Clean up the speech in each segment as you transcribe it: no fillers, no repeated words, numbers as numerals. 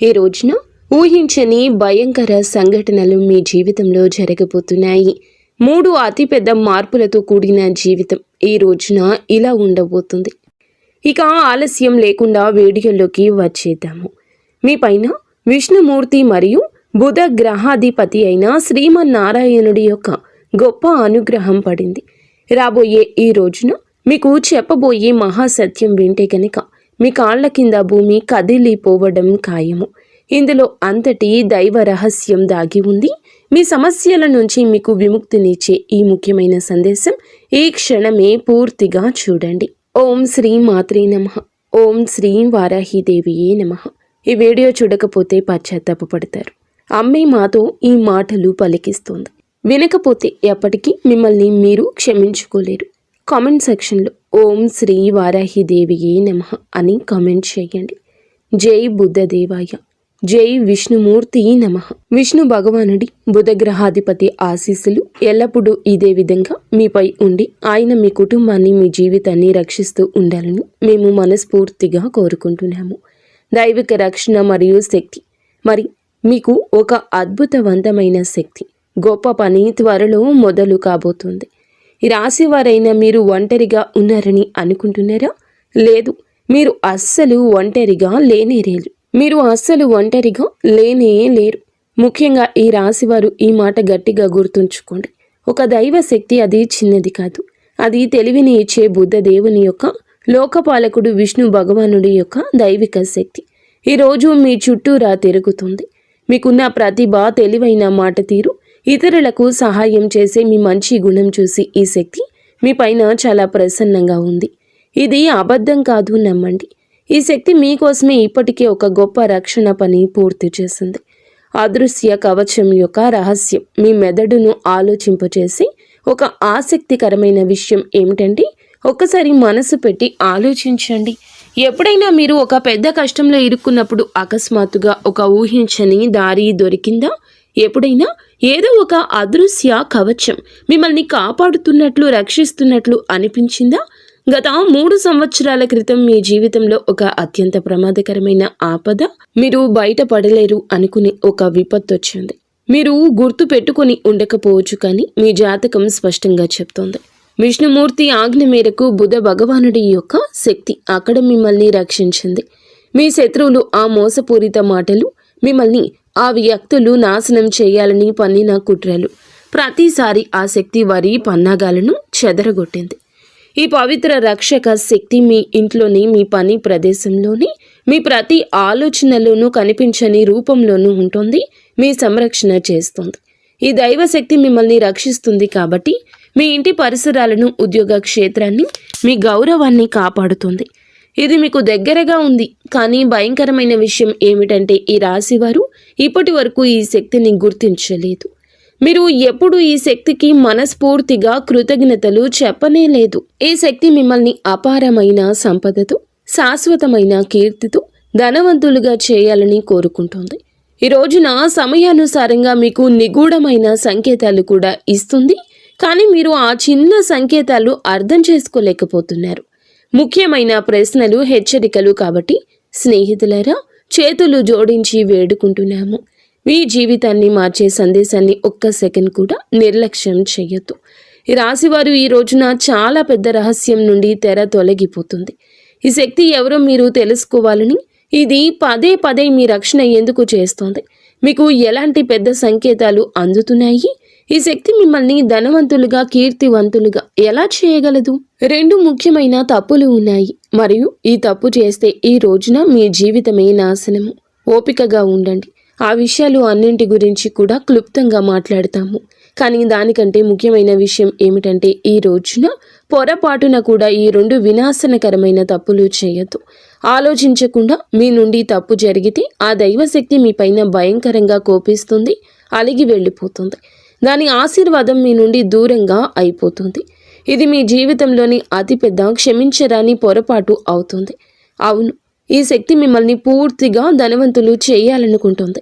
ఈ రోజున ఊహించని భయంకర సంఘటనలు మీ జీవితంలో జరగబోతున్నాయి. 3 అతిపెద్ద మార్పులతో కూడిన జీవితం ఈ రోజున ఇలా ఉండబోతుంది. ఇక ఆలస్యం లేకుండా వీడియోలోకి వచ్చేద్దాము. మీ పైన విష్ణుమూర్తి మరియు బుధ గ్రహాధిపతి అయిన శ్రీమన్నారాయణుడి యొక్క గొప్ప అనుగ్రహం పడింది. రాబోయే ఈ రోజున మీకు చెప్పబోయే మహాసత్యం వింటే కనుక మీ కాళ్ల కింద భూమి కదిలిపోవడం ఖాయము. ఇందులో అంతటి దైవ రహస్యం దాగి ఉంది. మీ సమస్యల నుంచి మీకు విముక్తినిచ్చే ఈ ముఖ్యమైన సందేశం ఈ క్షణమే పూర్తిగా చూడండి. ఓం శ్రీ మాత్రే నమః. ఓం శ్రీ వారాహిదేవియే నమః. ఈ వీడియో చూడకపోతే పశ్చాత్తాపపడతారు. అమ్మే మాతో ఈ మాటలు పలికిస్తోంది. వినకపోతే ఎప్పటికీ మిమ్మల్ని మీరు క్షమించుకోలేరు. కామెంట్ సెక్షన్లో ఓం శ్రీ వారాహిదేవియే నమః అని కామెంట్ చేయండి. జై బుద్ధదేవాయ, జై విష్ణుమూర్తి నమః. విష్ణు భగవానుడి బుధగ్రహాధిపతి ఆశీస్సులు ఎల్లప్పుడూ ఇదే విధంగా మీపై ఉండి ఆయన మీ కుటుంబాన్ని మీ జీవితాన్ని రక్షిస్తూ ఉండాలని మేము మనస్ఫూర్తిగా కోరుకుంటున్నాము. దైవిక రక్షణ మరియు శక్తి మరి మీకు ఒక అద్భుతవంతమైన శక్తి, గొప్ప పని త్వరలో మొదలు కాబోతుంది. ఈ రాశి వారైనా మీరు ఒంటరిగా ఉన్నారని అనుకుంటున్నారా? లేదు, మీరు అస్సలు ఒంటరిగా లేనేలేరు. మీరు అస్సలు ఒంటరిగా లేరు. ముఖ్యంగా ఈ రాశివారు ఈ మాట గట్టిగా గుర్తుంచుకోండి. ఒక దైవ శక్తి అది చిన్నది కాదు. అది తెలివిని ఇచ్చే బుద్ధ దేవుని యొక్క లోకపాలకుడు విష్ణు భగవానుడి యొక్క దైవిక శక్తి ఈరోజు మీ చుట్టూరా తిరుగుతుంది. మీకున్న ప్రతిభ, తెలివైన మాట తీరు, ఇతరులకు సహాయం చేసే మీ మంచి గుణం చూసి ఈ శక్తి మీ పైన చాలా ప్రసన్నంగా ఉంది. ఇది అబద్ధం కాదు, నమ్మండి. ఈ శక్తి మీకోసమే ఇప్పటికే ఒక గొప్ప రక్షణ పని పూర్తి చేసింది. అదృశ్య కవచం యొక్క రహస్యం మీ మెదడును ఆలోచింపచేసి ఒక ఆసక్తికరమైన విషయం ఏమిటంటే, ఒక్కసారి మనసు పెట్టి ఆలోచించండి. ఎప్పుడైనా మీరు ఒక పెద్ద కష్టంలో ఇరుక్కున్నప్పుడు అకస్మాత్తుగా ఒక ఊహించని దారి దొరికిందా? ఎప్పుడైనా ఏదో ఒక అదృశ్య కవచం మిమ్మల్ని కాపాడుతున్నట్లు, రక్షిస్తున్నట్లు అనిపించిందా? గత 3 సంవత్సరాల క్రితం మీ జీవితంలో ఒక అత్యంత ప్రమాదకరమైన ఆపద, మీరు బయటపడలేరు అనుకునే ఒక విపత్తు వచ్చింది. మీరు గుర్తు పెట్టుకుని ఉండకపోవచ్చు, కానీ మీ జాతకం స్పష్టంగా చెప్తోంది. విష్ణుమూర్తి ఆజ్ఞ మేరకు బుధ భగవానుడి యొక్క శక్తి అక్కడ మిమ్మల్ని రక్షించింది. మీ శత్రువులు ఆ మోసపూరిత మాటలు, మిమ్మల్ని ఆ వ్యక్తులు నాశనం చేయాలని పన్నిన కుట్రలు, ప్రతిసారి ఆ శక్తి వారి పన్నాగాలను చెదరగొట్టింది. ఈ పవిత్ర రక్షక శక్తి మీ ఇంట్లోని, మీ పని ప్రదేశంలోని, మీ ప్రతి ఆలోచనలోనూ కనిపించని రూపంలోనూ ఉంటుంది. మీ సంరక్షణ చేస్తుంది. ఈ దైవశక్తి మిమ్మల్ని రక్షిస్తుంది కాబట్టి మీ ఇంటి పరిసరాలను, ఉద్యోగ క్షేత్రాన్ని, మీ గౌరవాన్ని కాపాడుతుంది. ఇది మీకు దగ్గరగా ఉంది. కానీ భయంకరమైన విషయం ఏమిటంటే, ఈ రాశివారు ఇప్పటి వరకు ఈ శక్తిని గుర్తించలేదు. మీరు ఎప్పుడు ఈ శక్తికి మనస్ఫూర్తిగా కృతజ్ఞతలు చెప్పనే లేదు. ఈ శక్తి మిమ్మల్ని అపారమైన సంపదతో, శాశ్వతమైన కీర్తితో ధనవంతులుగా చేయాలని కోరుకుంటుంది. ఈ రోజున సమయానుసారంగా మీకు నిగూఢమైన సంకేతాలు కూడా ఇస్తుంది. కానీ మీరు ఆ చిన్న సంకేతాలు అర్థం చేసుకోలేకపోతున్నారు. ముఖ్యమైన ప్రశ్నలు, హెచ్చరికలు. కాబట్టి స్నేహితులారా, చేతులు జోడించి వేడుకుంటున్నాము. మీ జీవితాన్ని మార్చే సందేశాన్ని ఒక్క సెకండ్ కూడా నిర్లక్ష్యం చేయొద్దు. ఈ రాశివారు ఈ రోజున చాలా పెద్ద రహస్యం నుండి తెర తొలగిపోతుంది. ఈ శక్తి ఎవరో మీరు తెలుసుకోవాలని ఇది పదే పదే మీ రక్షణ ఎందుకు చేస్తోంది? మీకు ఎలాంటి పెద్ద సంకేతాలు అందుతున్నాయి? ఈ శక్తి మిమ్మల్ని ధనవంతులుగా, కీర్తివంతులుగా ఎలా చేయగలదు? 2 ముఖ్యమైన తప్పులు ఉన్నాయి, మరియు ఈ తప్పు చేస్తే ఈ రోజున మీ జీవితమే నాశనము. ఓపికగా ఉండండి. ఆ విషయాలు అన్నింటి గురించి కూడా క్లుప్తంగా మాట్లాడతాము. కానీ దానికంటే ముఖ్యమైన విషయం ఏమిటంటే, ఈ రోజున పొరపాటున కూడా ఈ 2 వినాశనకరమైన తప్పులు చేయొద్దు. ఆలోచించకుండా మీ నుండి తప్పు జరిగితే ఆ దైవశక్తి మీ పైన భయంకరంగా కోపిస్తుంది, అలిగి వెళ్ళిపోతుంది. దాని ఆశీర్వాదం మీ నుండి దూరంగా అయిపోతుంది. ఇది మీ జీవితంలోని అతిపెద్ద క్షమించరాని పొరపాటు అవుతుంది. అవును, ఈ శక్తి మిమ్మల్ని పూర్తిగా ధనవంతులు చేయాలనుకుంటుంది.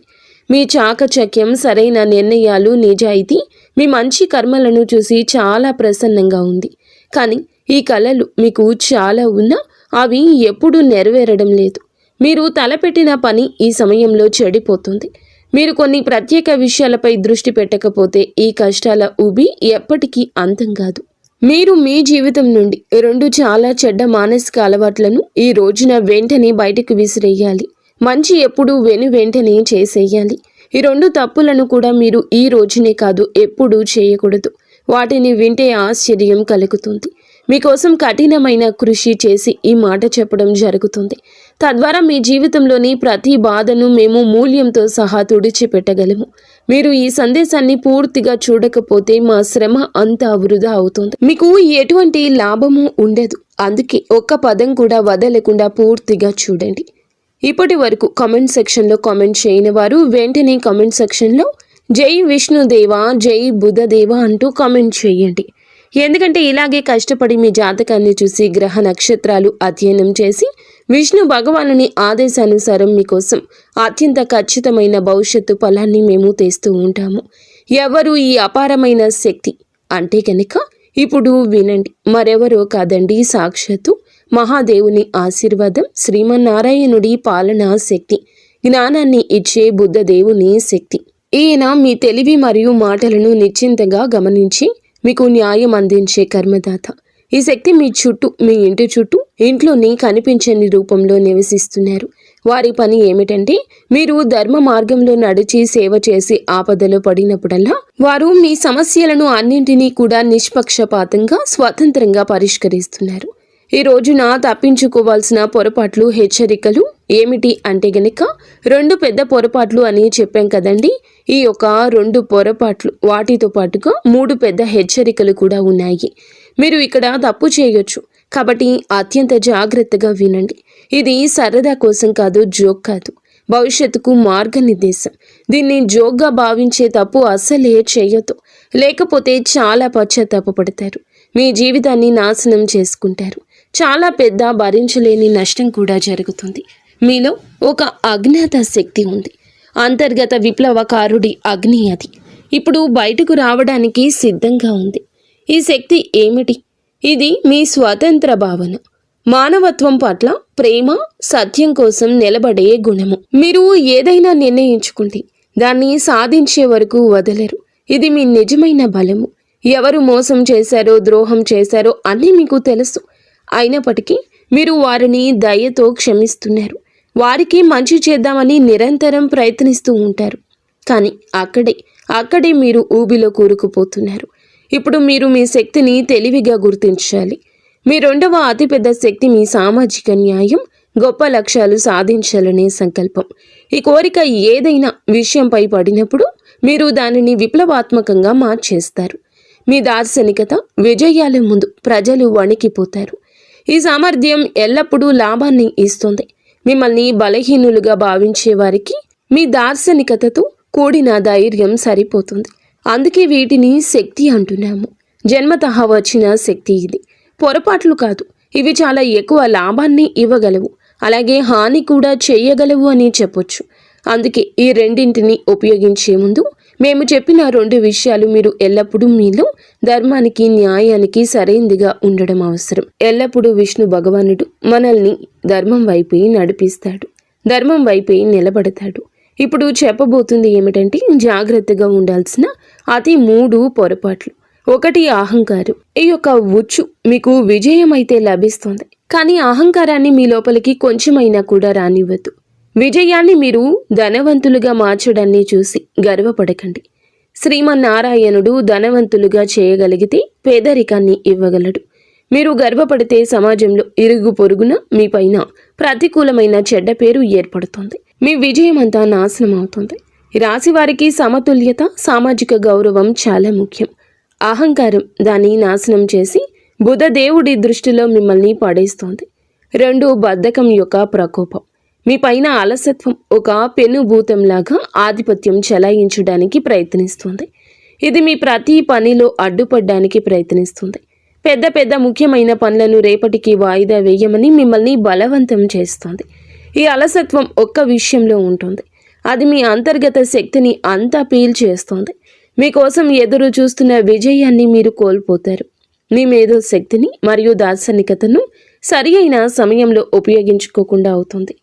మీ చాకచక్యం, సరైన నిర్ణయాలు, నిజాయితీ, మీ మంచి కర్మలను చూసి చాలా ప్రసన్నంగా ఉంది. కానీ ఈ కళలు మీకు చాలా ఉన్నా అవి ఎప్పుడూ నెరవేరడం లేదు. మీరు తలపెట్టిన పని ఈ సమయంలో చెడిపోతుంది. మీరు కొన్ని ప్రత్యేక విషయాలపై దృష్టి పెట్టకపోతే ఈ కష్టాల ఊబి ఎప్పటికీ అంతం కాదు. మీరు మీ జీవితం నుండి 2 చాలా చెడ్డ మానసిక అలవాట్లను ఈ రోజున వెంటనే బయటకు విసిరేయాలి. మంచి ఎప్పుడూ వెంటనే చేసేయాలి. ఈ 2 తప్పులను కూడా మీరు ఈ రోజునే కాదు ఎప్పుడూ చేయకూడదు. వాటిని వింటే ఆశ్చర్యం కలుగుతుంది. మీకోసం కఠినమైన కృషి చేసి ఈ మాట చెప్పడం జరుగుతుంది. తద్వారా మీ జీవితంలోని ప్రతి బాధను మేము మూల్యంతో సహా తుడిచిపెట్టగలము. మీరు ఈ సందేశాన్ని పూర్తిగా చూడకపోతే మా శ్రమ అంతా వృధా అవుతుంది. మీకు ఎటువంటి లాభము ఉండదు. అందుకే ఒక్క పదం కూడా వదలకుండా పూర్తిగా చూడండి. ఇప్పటి వరకు కామెంట్ సెక్షన్లో కామెంట్ చేయని వారు వెంటనే కామెంట్ సెక్షన్లో జై విష్ణుదేవ, జై బుధదేవ అంటూ కామెంట్ చేయండి. ఎందుకంటే ఇలాగే కష్టపడి మీ జాతకాన్ని చూసి గ్రహ నక్షత్రాలు అధ్యయనం చేసి విష్ణు భగవానుని ఆదేశానుసారం మీకోసం అత్యంత ఖచ్చితమైన భవిష్యత్తు ఫలాన్ని మేము తెస్తూ ఉంటాము. ఎవరు ఈ అపారమైన శక్తి అంటే కనుక ఇప్పుడు వినండి. మరెవరో కాదండి, సాక్షాత్తు మహాదేవుని ఆశీర్వాదం, శ్రీమన్నారాయణుడి పాలనా శక్తి, జ్ఞానాన్ని ఇచ్చే బుద్ధదేవుని శక్తి. ఈయన మీ తెలివి మరియు మాటలను నిశ్చింతగా గమనించి మీకు న్యాయం అందించే కర్మదాత. ఈ శక్తి మీ చుట్టూ, మీ ఇంటి చుట్టూ, ఇంట్లోని కనిపించని రూపంలో నివసిస్తున్నారు. వారి పని ఏమిటంటే మీరు ధర్మ మార్గంలో నడిచి సేవ చేసి ఆపదలో పడినప్పుడల్లా వారు మీ సమస్యలను అన్నింటినీ కూడా నిష్పక్షపాతంగా స్వతంత్రంగా పరిష్కరిస్తున్నారు. ఈ రోజున తప్పించుకోవాల్సిన పొరపాట్లు, హెచ్చరికలు ఏమిటి అంటే గనక 2 పెద్ద పొరపాట్లు అని చెప్పాం కదండి. ఈ యొక్క 2 పొరపాట్లు వాటితో పాటుగా 3 పెద్ద హెచ్చరికలు కూడా ఉన్నాయి. మీరు ఇక్కడ తప్పు చేయొచ్చు కాబట్టి అత్యంత జాగ్రత్తగా వినండి. ఇది సరదా కోసం కాదు, జోక్ కాదు, భవిష్యత్తుకు మార్గనిర్దేశం. దీన్ని జోక్గా భావించే తప్పు అస్సలే చేయొద్దు. లేకపోతే చాలా పశ్చాత్తాపపడతారు. మీ జీవితాన్ని నాశనం చేసుకుంటారు. చాలా పెద్ద భరించలేని నష్టం కూడా జరుగుతుంది. మీలో ఒక అజ్ఞాత శక్తి ఉంది. అంతర్గత విప్లవకారుడి అగ్ని అది ఇప్పుడు బయటకు రావడానికి సిద్ధంగా ఉంది. ఈ శక్తి ఏమిటి? ఇది మీ స్వతంత్ర భావన, మానవత్వం పట్ల ప్రేమ, సత్యం కోసం నిలబడే గుణము. మీరు ఏదైనా నిర్ణయించుకుంటే దాన్ని సాధించే వరకు వదలరు. ఇది మీ నిజమైన బలము. ఎవరు మోసం చేశారో, ద్రోహం చేశారో అన్నీ మీకు తెలుసు. అయినప్పటికీ మీరు వారిని దయతో క్షమిస్తున్నారు. వారికి మంచి చేద్దామని నిరంతరం ప్రయత్నిస్తూ ఉంటారు. కానీ అక్కడే మీరు ఊబిలో కూరుకుపోతున్నారు. ఇప్పుడు మీరు మీ శక్తిని తెలివిగా గుర్తించాలి. మీ 2వ అతిపెద్ద శక్తి మీ సామాజిక న్యాయం, గొప్ప లక్ష్యాలు సాధించాలనే సంకల్పం. ఈ కోరిక ఏదైనా విషయంపై పడినప్పుడు మీరు దానిని విప్లవాత్మకంగా మార్చేస్తారు. మీ దార్శనికత విజయాల ముందు ప్రజలు వణికిపోతారు. ఈ సామర్థ్యం ఎల్లప్పుడూ లాభాన్ని ఇస్తుంది. మిమ్మల్ని బలహీనులుగా భావించే వారికి మీ దార్శనికతతో కూడిన ధైర్యం సరిపోతుంది. అందుకే వీటిని శక్తి అంటున్నాము. జన్మతః వచ్చిన శక్తి ఇది. పొరపాట్లు కాదు. ఇవి చాలా ఎక్కువ లాభాన్ని ఇవ్వగలవు, అలాగే హాని కూడా చేయగలవు అని చెప్పొచ్చు. అందుకే ఈ రెండింటిని ఉపయోగించే ముందు మేము చెప్పిన 2 విషయాలు మీరు ఎల్లప్పుడూ మీలో ధర్మానికి, న్యాయానికి సరైనదిగా ఉండడం అవసరం. ఎల్లప్పుడూ విష్ణు భగవానుడు మనల్ని ధర్మం వైపే నడిపిస్తాడు, ధర్మం వైపే నిలబడతాడు. ఇప్పుడు చెప్పబోతుంది ఏమిటంటే జాగ్రత్తగా ఉండాల్సిన అతి 3 పొరపాట్లు. 1 అహంకారం. ఈ యొక్క ఉచ్చు మీకు విజయం అయితే లభిస్తుంది, కానీ అహంకారాన్ని మీ లోపలికి కొంచెమైనా కూడా రానివ్వద్దు. విజయాన్ని మీరు ధనవంతులుగా మార్చడాన్ని చూసి గర్వపడకండి. శ్రీమన్నారాయణుడు ధనవంతులుగా చేయగలిగితే పేదరికాన్ని ఇవ్వగలడు. మీరు గర్వపడితే సమాజంలో ఇరుగు పొరుగున మీ పైన ప్రతికూలమైన చెడ్డ పేరు ఏర్పడుతుంది. మీ విజయం అంతా నాశనం అవుతుంది. రాశి వారికి సమతుల్యత, సామాజిక గౌరవం చాలా ముఖ్యం. అహంకారం దాన్ని నాశనం చేసి బుధదేవుడి దృష్టిలో మిమ్మల్ని పడేస్తోంది. 2 బద్ధకం యొక్క ప్రకోపం. మీ పైన అలసత్వం ఒక పెనుభూతంలాగా ఆధిపత్యం చెలాయించడానికి ప్రయత్నిస్తుంది. ఇది మీ ప్రతి పనిలో అడ్డుపడడానికి ప్రయత్నిస్తుంది. పెద్ద ముఖ్యమైన పనులను రేపటికి వాయిదా వేయమని మిమ్మల్ని బలవంతం చేస్తుంది. ఈ అలసత్వం ఒక్క విషయంలో ఉంటుంది. అది మీ అంతర్గత శక్తిని అంతా పీల్చేస్తుంది. మీకోసం ఎదురు చూస్తున్న విజయాన్ని మీరు కోల్పోతారు. మీ మేధో శక్తిని మరియు దార్శనికతను సరి అయిన సమయంలో ఉపయోగించుకోకుండా అవుతుంది.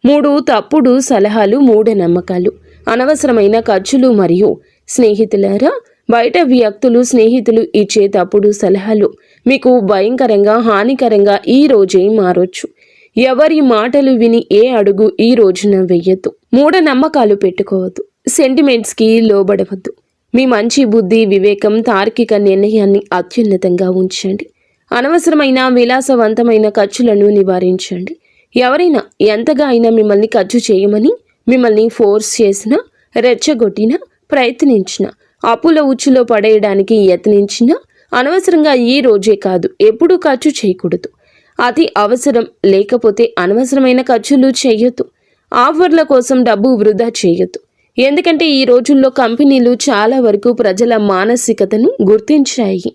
3 తప్పుడు సలహాలు, మూఢనమ్మకాలు, అనవసరమైన ఖర్చులు మరియు స్నేహితులారా, బయట వ్యక్తులు, స్నేహితులు ఇచ్చే తప్పుడు సలహాలు మీకు భయంకరంగా, హానికరంగా ఈ రోజే మారొచ్చు. ఎవరి మాటలు విని ఏ అడుగు ఈ రోజున వెయ్యొద్దు. మూఢనమ్మకాలు పెట్టుకోవద్దు. సెంటిమెంట్స్కి లోబడవద్దు. మీ మంచి బుద్ధి, వివేకం, తార్కిక నిర్ణయాన్ని అత్యున్నతంగా ఉంచండి. అనవసరమైన విలాసవంతమైన ఖర్చులను నివారించండి. ఎవరైనా ఎంతగా అయినా మిమ్మల్ని ఖర్చు చేయమని మిమ్మల్ని ఫోర్స్ చేసినా, రెచ్చగొట్టినా, ప్రయత్నించినా, అప్పుల ఉచ్చులో పడేయడానికి యత్నించినా అనవసరంగా ఈ రోజే కాదు ఎప్పుడూ ఖర్చు చేయకూడదు. అతి అవసరం లేకపోతే అనవసరమైన ఖర్చులు చేయొద్దు. ఆఫర్ల కోసం డబ్బు వృధా చేయొద్దు. ఎందుకంటే ఈ రోజుల్లో కంపెనీలు చాలా వరకు ప్రజల మానసికతను గుర్తించాయి.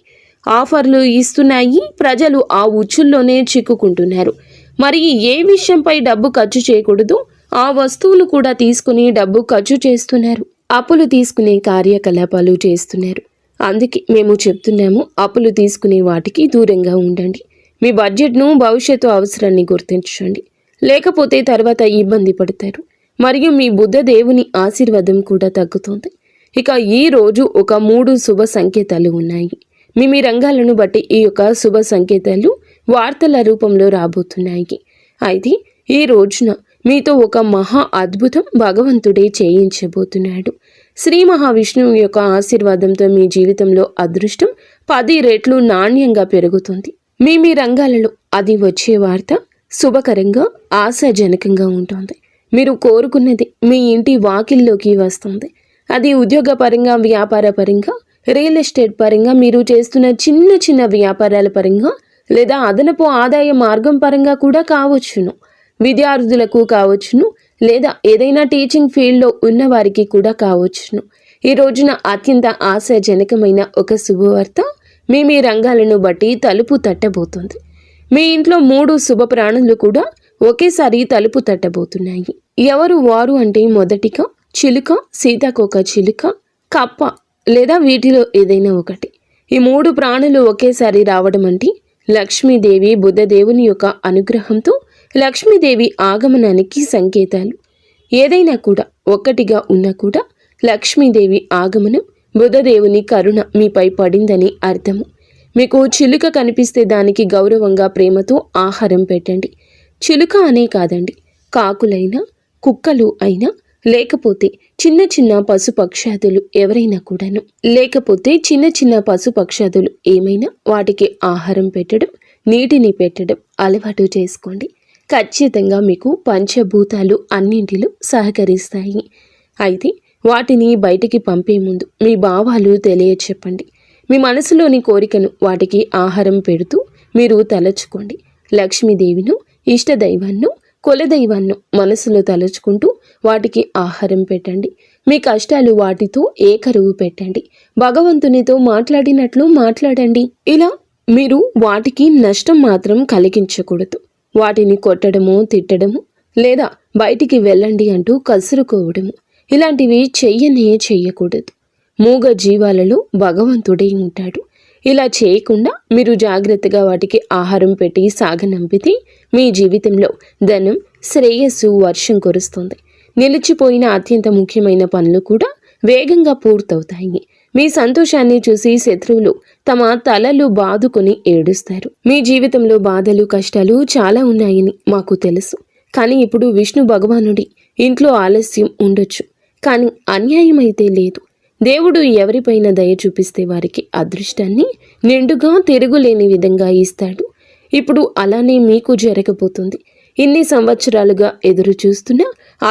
ఆఫర్లు ఇస్తున్నాయి. ప్రజలు ఆ ఉచ్చుల్లోనే చిక్కుకుంటున్నారు. మరి ఏ విషయంపై డబ్బు ఖర్చు చేయకూడదు ఆ వస్తువును కూడా తీసుకుని డబ్బు ఖర్చు చేస్తున్నారు. అప్పులు తీసుకునే కార్యకలాపాలు చేస్తున్నారు. అందుకే మేము చెప్తున్నాము, అప్పులు తీసుకునే వాటికి దూరంగా ఉండండి. మీ బడ్జెట్ను, భవిష్యత్తు అవసరాన్ని గుర్తించండి. లేకపోతే తర్వాత ఇబ్బంది పడతారు. మరియు మీ బుద్ధ దేవుని ఆశీర్వాదం కూడా తగ్గుతుంది. ఇక ఈ రోజు ఒక 3 శుభ సంకేతాలు ఉన్నాయి. మీ రంగాలను బట్టి ఈ యొక్క శుభ సంకేతాలు వార్తల రూపంలో రాబోతున్నాయి. అయితే ఈ రోజున మీతో ఒక మహా అద్భుతం భగవంతుడే చేయించబోతున్నాడు. శ్రీ మహావిష్ణువు యొక్క ఆశీర్వాదంతో మీ జీవితంలో అదృష్టం 10 రెట్లు నాణ్యంగా పెరుగుతుంది. మీ రంగాలలో అది వచ్చే వార్త శుభకరంగా, ఆశాజనకంగా ఉంటుంది. మీరు కోరుకున్నది మీ ఇంటి వాకిల్లోకి వస్తుంది. అది ఉద్యోగపరంగా, వ్యాపార పరంగా, రియల్ ఎస్టేట్ పరంగా, మీరు చేస్తున్న చిన్న చిన్న వ్యాపారాల పరంగా, లేదా అదనపు ఆదాయ మార్గం పరంగా కూడా కావచ్చును. విద్యార్థులకు కావచ్చును, లేదా ఏదైనా టీచింగ్ ఫీల్డ్లో ఉన్న వారికి కూడా కావచ్చును. ఈ రోజున అత్యంత ఆశాజనకమైన ఒక శుభవార్త మీ రంగాలను బట్టి తలుపు తట్టబోతుంది. మీ ఇంట్లో 3 శుభ ప్రాణులు కూడా ఒకేసారి తలుపు తట్టబోతున్నాయి. ఎవరు వారు అంటే మొదటిగా చిలుక, సీతాకోక చిలుక, కప్ప లేదా వీటిలో ఏదైనా ఒకటి. ఈ 3 ప్రాణులు ఒకేసారి రావడం అంటే లక్ష్మీదేవి, బుద్ధదేవుని యొక్క అనుగ్రహంతో లక్ష్మీదేవి ఆగమనానికి సంకేతాలు. ఏదైనా కూడా ఒక్కటిగా ఉన్నా కూడా లక్ష్మీదేవి ఆగమనం, బుధదేవుని కరుణ మీపై పడిందని అర్థము. మీకు చిలుక కనిపిస్తే దానికి గౌరవంగా, ప్రేమతో ఆహారం పెట్టండి. చిలుక అనే కాదండి, కాకులైనా, కుక్కలు అయినా, లేకపోతే చిన్న చిన్న పశుపక్షాదులు ఎవరైనా కూడాను, లేకపోతే చిన్న చిన్న పశుపక్షాదులు ఏమైనా వాటికి ఆహారం పెట్టడం, నీటిని పెట్టడం అలవాటు చేసుకోండి. ఖచ్చితంగా మీకు పంచభూతాలు అన్నింటిలో సహకరిస్తాయి. అయితే వాటిని బయటికి పంపే ముందు మీ భావాలు తెలియచెప్పండి. మీ మనసులోని కోరికను వాటికి ఆహారం పెడుతూ మీరు తలచుకోండి. లక్ష్మీదేవిను, ఇష్టదైవాన్ని, కులదైవాన్ని మనసులో తలుచుకుంటూ వాటికి ఆహారం పెట్టండి. మీ కష్టాలు వాటితో ఏకరువు పెట్టండి. భగవంతునితో మాట్లాడినట్లు మాట్లాడండి. ఇలా మీరు వాటికి నష్టం మాత్రం కలిగించకూడదు. వాటిని కొట్టడము, తిట్టడము, లేదా బయటికి వెళ్ళండి అంటూ కసురుకోవడము ఇలాంటివి చెయ్యకూడదు. మూగ జీవాలలో భగవంతుడే ఉంటాడు. ఇలా చేయకుండా మీరు జాగ్రత్తగా వాటికి ఆహారం పెట్టి సాగనంపితే మీ జీవితంలో ధనం, శ్రేయస్సు వర్షం కురుస్తుంది. నిలిచిపోయిన అత్యంత ముఖ్యమైన పనులు కూడా వేగంగా పూర్తవుతాయి. మీ సంతోషాన్ని చూసి శత్రువులు తమ తలలు బాదుకొని ఏడుస్తారు. మీ జీవితంలో బాధలు, కష్టాలు చాలా ఉన్నాయని మాకు తెలుసు. కానీ ఇప్పుడు విష్ణు భగవానుడి ఇంట్లో ఆలస్యం ఉండొచ్చు, కానీ అన్యాయం అయితే లేదు. దేవుడు ఎవరిపైన దయ చూపిస్తే వారికి అదృష్టాన్ని నిండుగా, తిరుగులేని విధంగా ఇస్తాడు. ఇప్పుడు అలానే మీకు జరగబోతుంది. ఇన్ని సంవత్సరాలుగా ఎదురు చూస్తున్న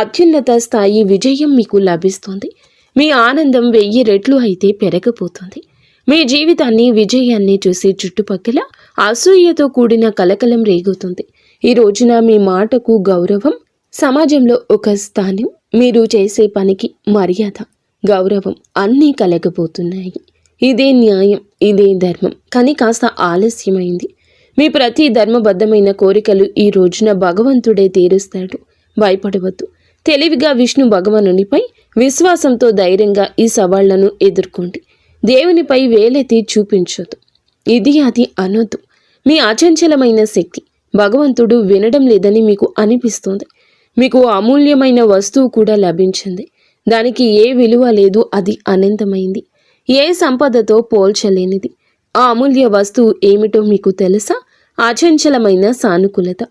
అత్యున్నత స్థాయి విజయం మీకు లభిస్తుంది. మీ ఆనందం 1000 రెట్లు అయితే పెరగబోతుంది. మీ జీవితాన్ని, విజయాన్ని చూసి చుట్టుపక్కల అసూయతో కూడిన కలకలం రేగుతుంది. ఈ రోజున మీ మాటకు గౌరవం, సమాజంలో ఒక స్థానం, మీరు చేసే పనికి మర్యాద, గౌరవం అన్నీ కలగబోతున్నాయి. ఇదే న్యాయం, ఇదే ధర్మం. కానీ కాస్త ఆలస్యమైంది. మీ ప్రతి ధర్మబద్ధమైన కోరికలు ఈ రోజున భగవంతుడే తీరుస్తాడు. భయపడవద్దు. తెలివిగా విష్ణు భగవానునిపై విశ్వాసంతో ధైర్యంగా ఈ సవాళ్లను ఎదుర్కోండి. దేవునిపై వేలెత్తి చూపించొద్దు. ఇది అది అనొద్దు. మీ అచంచలమైన శక్తి భగవంతుడు వినడం లేదని మీకు అనిపిస్తుంది. మీకు అమూల్యమైన వస్తువు కూడా లభించింది. దానికి ఏ విలువ లేదు, అది అనంతమైంది, ఏ సంపదతో పోల్చలేనిది. ఆ అమూల్య వస్తువు ఏమిటో మీకు తెలుసా? అచంచలమైన సానుకూలత,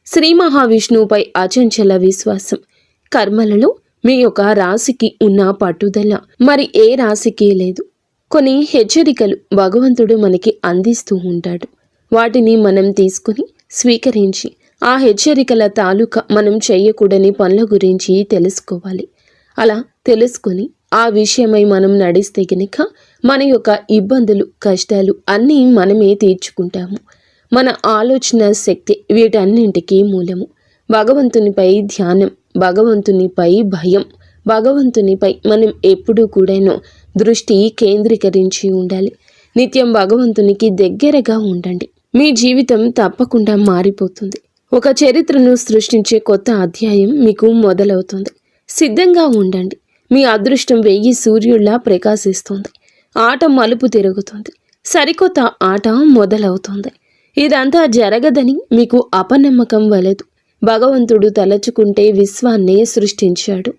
శ్రీ మహావిష్ణువుపై అచంచల విశ్వాసం. కర్మలలో మీ యొక్క రాశికి ఉన్న పట్టుదల మరి ఏ రాశికి లేదు. కొన్ని హెచ్చరికలు భగవంతుడు మనకి అందిస్తూ ఉంటాడు. వాటిని మనం తీసుకుని స్వీకరించి ఆ హెచ్చరికల తాలూకా మనం చేయకూడని పనుల గురించి తెలుసుకోవాలి. అలా తెలుసుకుని ఆ విషయమై మనం నడిస్తే గనుక మన యొక్క ఇబ్బందులు, కష్టాలు అన్నీ మనమే తీర్చుకుంటాము. మన ఆలోచన శక్తి వీటన్నింటికీ మూలము. భగవంతునిపై ధ్యానం, భగవంతునిపై భయం, భగవంతునిపై మనం ఎప్పుడూ కూడాను దృష్టి కేంద్రీకరించి ఉండాలి. నిత్యం భగవంతునికి దగ్గరగా ఉండండి. మీ జీవితం తప్పకుండా మారిపోతుంది. ఒక చరిత్రను సృష్టించే కొత్త అధ్యాయం మీకు మొదలవుతుంది. సిద్ధంగా ఉండండి. మీ అదృష్టం 1000 సూర్యుల్లా ప్రకాశిస్తుంది. ఆట మలుపు తిరుగుతుంది. సరికొత్త ఆట మొదలవుతుంది. ఇదంతా జరగదని మీకు అపనమ్మకం వలదు. భగవంతుడు తలచుకుంటే విశ్వాన్నే సృష్టించాడు.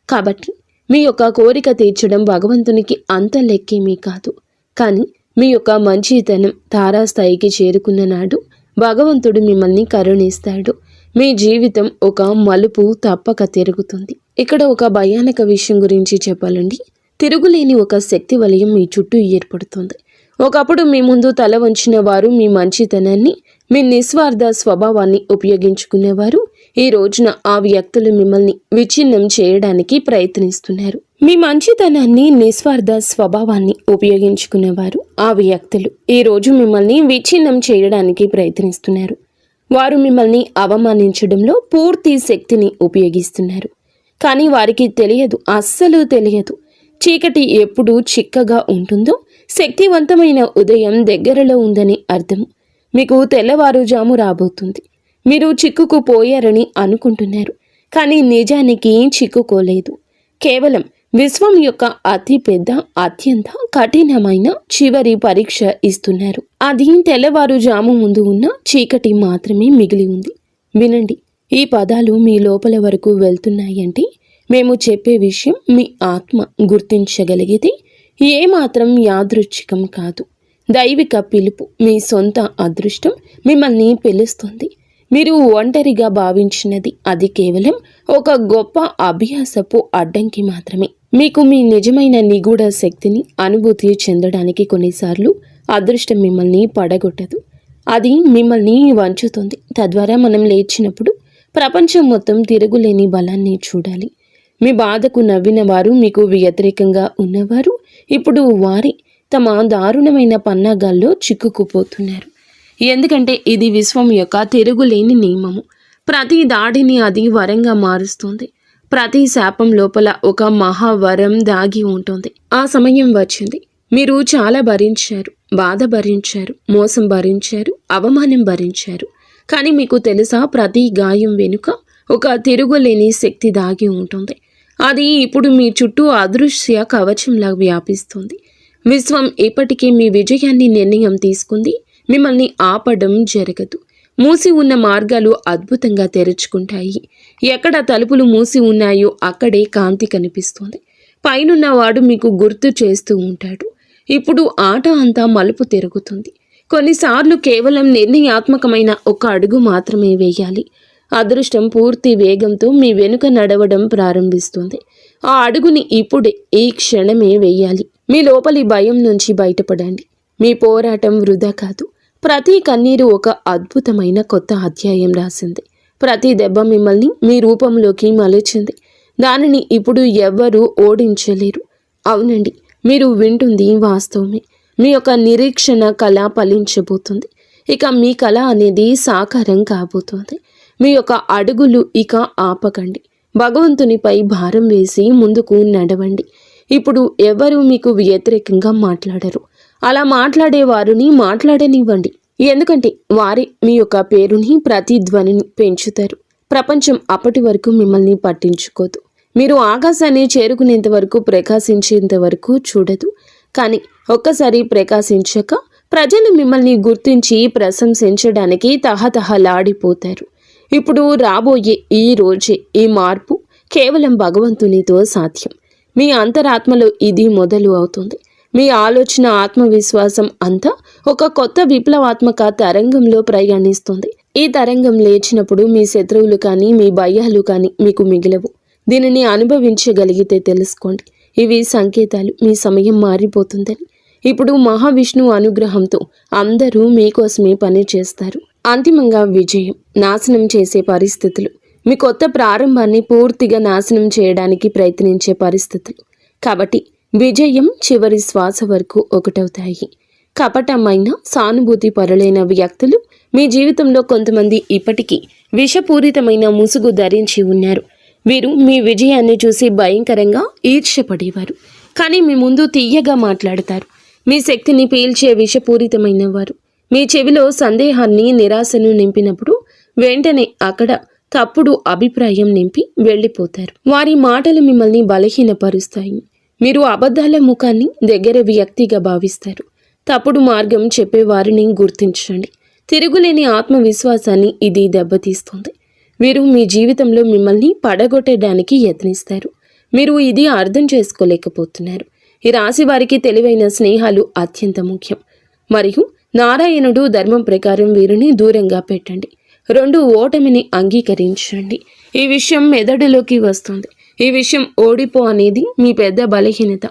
కాబట్టి మీ యొక్క కోరిక తీర్చడం భగవంతునికి అంత లెక్కేమీ కాదు. కానీ మీ యొక్క మంచితనం తారాస్థాయికి చేరుకున్న నాడు భగవంతుడు మిమ్మల్ని కరుణిస్తాడు. మీ జీవితం ఒక మలుపు తప్పక తిరుగుతుంది. ఇక్కడ ఒక భయానక విషయం గురించి చెప్పాలండి. తిరుగులేని ఒక శక్తి వలయం మీ చుట్టూ ఏర్పడుతుంది. ఒకప్పుడు మీ ముందు తల వంచిన వారు, మీ మంచితనాన్ని, మీ నిస్వార్థ స్వభావాన్ని ఉపయోగించుకునేవారు, ఈ రోజున ఆ వ్యక్తులు మిమ్మల్ని విచ్ఛిన్నం చేయడానికి ప్రయత్నిస్తున్నారు. మీ మంచితనాన్ని, నిస్వార్థ స్వభావాన్ని ఉపయోగించుకునేవారు ఆ వ్యక్తులు ఈ రోజు మిమ్మల్ని విచ్ఛిన్నం చేయడానికి ప్రయత్నిస్తున్నారు. వారు మిమ్మల్ని అవమానించడంలో పూర్తి శక్తిని ఉపయోగిస్తున్నారు. కానీ వారికి తెలియదు, అస్సలు తెలియదు, చీకటి ఎప్పుడు చిక్కగా ఉంటుందో శక్తివంతమైన ఉదయం దగ్గరలో ఉందని అర్థం. మీకు తెల్లవారుజాము రాబోతుంది. మీరు చిక్కుకుపోయారని అనుకుంటున్నారు, కానీ నిజానికి చిక్కుకోలేదు. కేవలం విశ్వం యొక్క అతి పెద్ద, అత్యంత కఠినమైన చివరి పరీక్ష ఇస్తున్నారు. అది తెల్లవారుజాము ముందు ఉన్న చీకటి మాత్రమే మిగిలి ఉంది. వినండి, ఈ పదాలు మీ లోపల వరకు వెళ్తున్నాయంటే మేము చెప్పే విషయం మీ ఆత్మ గుర్తించగలిగితే ఏమాత్రం యాదృచ్ఛికం కాదు. దైవిక పిలుపు, మీ సొంత అదృష్టం మిమ్మల్ని పిలుస్తుంది. మీరు ఒంటరిగా భావించినది అది కేవలం ఒక గొప్ప అభ్యాసపు అడ్డంకి మాత్రమే. మీకు మీ నిజమైన నిగూఢ శక్తిని అనుభూతి చెందడానికి కొన్నిసార్లు అదృష్టం మిమ్మల్ని పడగొట్టదు. అది మిమ్మల్ని వంచుతుంది. తద్వారా మనం లేచినప్పుడు ప్రపంచం మొత్తం తిరుగులేని బలాన్ని చూడాలి. మీ బాధకు నవ్విన వారు, మీకు వ్యతిరేకంగా ఉన్నవారు ఇప్పుడు వారి తమ దారుణమైన పన్నాగాల్లో చిక్కుకుపోతున్నారు. ఎందుకంటే ఇది విశ్వం యొక్క తిరుగులేని నియమము. ప్రతి దాడిని అది వరంగా మారుస్తుంది. ప్రతి శాపం లోపల ఒక మహావరం దాగి ఉంటుంది. ఆ సమయం వచ్చింది. మీరు చాలా భరించారు, బాధ భరించారు, మోసం భరించారు, అవమానం భరించారు. కానీ మీకు తెలుసా, ప్రతి గాయం వెనుక ఒక తిరుగులేని శక్తి దాగి ఉంటుంది. అది ఇప్పుడు మీ చుట్టూ అదృశ్య కవచంలా వ్యాపిస్తుంది. విశ్వం ఇప్పటికే మీ విజయాన్ని నిర్ణయం తీసుకుంది. మిమ్మల్ని ఆపడం జరగదు. మూసి ఉన్న మార్గాలు అద్భుతంగా తెరుచుకుంటాయి. ఎక్కడ తలుపులు మూసి ఉన్నాయో అక్కడే కాంతి కనిపిస్తుంది. పైనున్నవాడు మీకు గుర్తు చేస్తూ ఉంటాడు. ఇప్పుడు ఆట అంతా మలుపు తిరుగుతుంది. కొన్నిసార్లు కేవలం నిర్ణయాత్మకమైన ఒక అడుగు మాత్రమే వేయాలి. అదృష్టం పూర్తి వేగంతో మీ వెనుక నడవడం ప్రారంభిస్తుంది. ఆ అడుగుని ఇప్పుడే, ఈ క్షణమే వేయాలి. మీ లోపలి భయం నుంచి బయటపడండి. మీ పోరాటం వృధా కాదు. ప్రతి కన్నీరు ఒక అద్భుతమైన కొత్త అధ్యాయం రాసింది. ప్రతి దెబ్బ మిమ్మల్ని మీ రూపంలోకి మలిచింది. దానిని ఇప్పుడు ఎవ్వరూ ఓడించలేరు. అవునండి, మీరు వింటుంది వాస్తవమే. మీ యొక్క నిరీక్షణ కళ ఫలించబోతుంది. ఇక మీ కళ అనేది సాకారం కాబోతుంది. మీ యొక్క అడుగులు ఇక ఆపకండి. భగవంతునిపై భారం వేసి ముందుకు నడవండి. ఇప్పుడు ఎవరు మీకు వ్యతిరేకంగా మాట్లాడరు. అలా మాట్లాడే వారిని మాట్లాడనివ్వండి. ఎందుకంటే వారే మీ యొక్క పేరుని, ప్రతిధ్వనిని పెంచుతారు. ప్రపంచం అప్పటి వరకు మిమ్మల్ని పట్టించుకోదు. మీరు ఆకాశాన్ని చేరుకునేంత వరకు, ప్రకాశించేంత వరకు చూడదు. కానీ ఒక్కసారి ప్రకాశించాక ప్రజలు మిమ్మల్ని గుర్తించి ప్రశంసించడానికి తహతహలాడిపోతారు. ఇప్పుడు రాబోయే ఈ రోజే ఈ మార్పు కేవలం భగవంతునితో సాధ్యం. మీ అంతరాత్మలో ఇది మొదలు అవుతుంది. మీ ఆలోచన, ఆత్మవిశ్వాసం అంతా ఒక కొత్త విప్లవాత్మక తరంగంలో ప్రయాణిస్తుంది. ఈ తరంగం లేచినప్పుడు మీ శత్రువులు కానీ మీ భయాలు కానీ మీకు మిగిలవు. దీనిని అనుభవించగలిగితే తెలుసుకోండి, ఇవి సంకేతాలు మీ సమయం మారిపోతుందని. ఇప్పుడు మహావిష్ణువు అనుగ్రహంతో అందరూ మీకోసమే పని చేస్తారు. అంతిమంగా విజయం, నాశనం చేసే పరిస్థితులు, మీ కొత్త ప్రారంభాన్ని పూర్తిగా నాశనం చేయడానికి ప్రయత్నించే పరిస్థితులు. కాబట్టి విజయం చివరి శ్వాస వరకు ఒకటవుతాయి. కపటమైన సానుభూతి పరులైన వ్యక్తులు మీ జీవితంలో కొంతమంది ఇప్పటికీ విషపూరితమైన ముసుగు ధరించి ఉన్నారు. వీరు మీ విజయాన్ని చూసి భయంకరంగా ఈర్ష్యపడేవారు, కానీ మీ ముందు తీయగా మాట్లాడతారు. మీ శక్తిని పీల్చే విషపూరితమైన వారు మీ చెవిలో సందేహాన్ని, నిరాశను నింపినప్పుడు వెంటనే అక్కడ తప్పుడు అభిప్రాయం నింపి వెళ్ళిపోతారు. వారి మాటలు మిమ్మల్ని బలహీనపరుస్తాయి. మీరు అబద్ధాల ముఖాన్ని దగ్గర వ్యక్తిగా భావిస్తారు. తప్పుడు మార్గం చెప్పేవారిని గుర్తించండి. తిరుగులేని ఆత్మవిశ్వాసాన్ని ఇది దెబ్బతీస్తుంది. వీరు మీ జీవితంలో మిమ్మల్ని పడగొట్టడానికి యత్నిస్తారు. మీరు ఇది అర్థం చేసుకోలేకపోతున్నారు. ఈ రాశి వారికి తెలివైన స్నేహాలు అత్యంత ముఖ్యం. మరియు నారాయణుడు ధర్మం ప్రకారం వీరిని దూరంగా పెట్టండి. 2 ఓటమిని అంగీకరించండి. ఈ విషయం మెదడులోకి వస్తుంది. ఈ విషయం ఓడిపో అనేది మీ పెద్ద బలహీనత.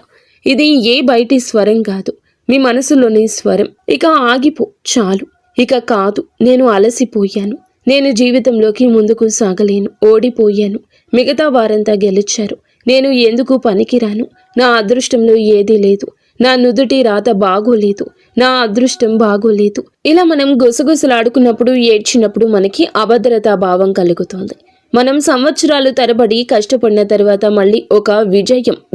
ఇది ఏ బయటి స్వరం కాదు, మీ మనసులోని స్వరం. ఇక ఆగిపో, చాలు, ఇక కాదు, నేను అలసిపోయాను, నేను జీవితంలోకి ముందుకు సాగలేను, ఓడిపోయాను, మిగతా వారంతా గెలిచారు, నేను ఎందుకు పనికిరాను, నా అదృష్టంలో ఏదీ లేదు, నా నుదుటి రాత బాగోలేదు, నా అదృష్టం బాగోలేదు. ఇలా మనం గుసగుసలాడుకున్నప్పుడు, ఏడ్చినప్పుడు మనకి అభద్రతా భావం కలుగుతోంది. మనం సంవత్సరాలు తరబడి కష్టపడిన తర్వాత మళ్ళీ ఒక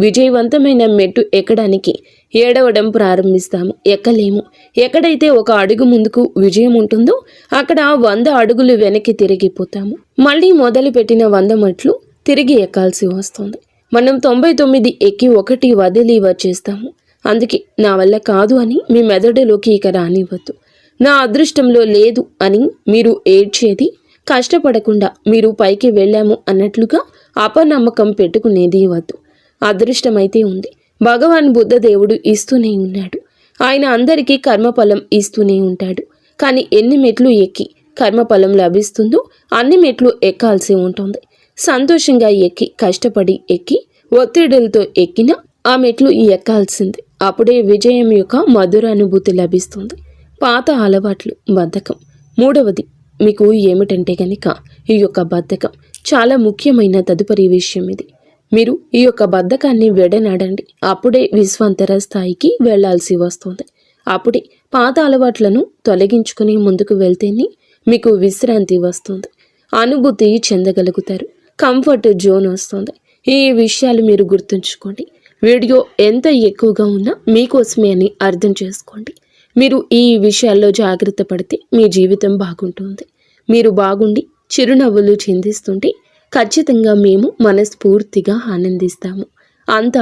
విజయవంతమైన మెట్టు ఎక్కడానికి ఏడవడం ప్రారంభిస్తాము. ఎక్కలేము. ఎక్కడైతే ఒక అడుగు ముందుకు విజయం ఉంటుందో అక్కడ 100 అడుగులు వెనక్కి తిరిగిపోతాము. మళ్ళీ మొదలుపెట్టిన 100 మెట్లు తిరిగి ఎక్కాల్సి వస్తుంది. మనం 99 ఎక్కి 1 వదిలి వచ్చేస్తాము. అందుకే నా వల్ల కాదు అని మీ మెదడులోకి ఇక రానివ్వద్దు. నా అదృష్టంలో లేదు అని మీరు ఏడ్చేది, కష్టపడకుండా మీరు పైకి వెళ్ళాము అన్నట్లుగా అపనమ్మకం పెట్టుకునేది వద్దు. అదృష్టమైతే ఉంది. భగవాన్ బుద్ధ దేవుడు ఇస్తూనే ఉన్నాడు. ఆయన అందరికీ కర్మఫలం ఇస్తూనే ఉంటాడు. కానీ ఎన్ని మెట్లు ఎక్కి కర్మఫలం లభిస్తుందో అన్ని మెట్లు ఎక్కాల్సి ఉంటుంది. సంతోషంగా ఎక్కి, కష్టపడి ఎక్కి, ఒత్తిడులతో ఎక్కిన ఆ మెట్లు ఎక్కాల్సిందే. అప్పుడే విజయం యొక్క మధుర అనుభూతి లభిస్తుంది. పాత అలవాట్లు, బద్ధకం. 3వది మీకు ఏమిటంటే గనక ఈ యొక్క బద్ధకం చాలా ముఖ్యమైన తదుపరి విషయం. ఇది మీరు ఈ యొక్క బద్ధకాన్ని విడనాడండి. అప్పుడే విశ్వాంతర స్థాయికి వెళ్లాల్సి వస్తుంది. అప్పుడే పాత అలవాట్లను తొలగించుకుని ముందుకు వెళ్తేనే మీకు విశ్రాంతి వస్తుంది, అనుభూతి చెందగలుగుతారు, కంఫర్ట్ జోన్ వస్తుంది. ఈ విషయాలు మీరు గుర్తుంచుకోండి. వీడియో ఎంత ఎక్కువగా ఉన్నా మీకోసమే అని అర్థం చేసుకోండి. మీరు ఈ విషయాల్లో జాగ్రత్త పడితే మీ జీవితం బాగుంటుంది. మీరు బాగుండి చిరునవ్వులు చిందిస్తుంటే ఖచ్చితంగా మేము మనస్ఫూర్తిగా ఆనందిస్తాము. అంతా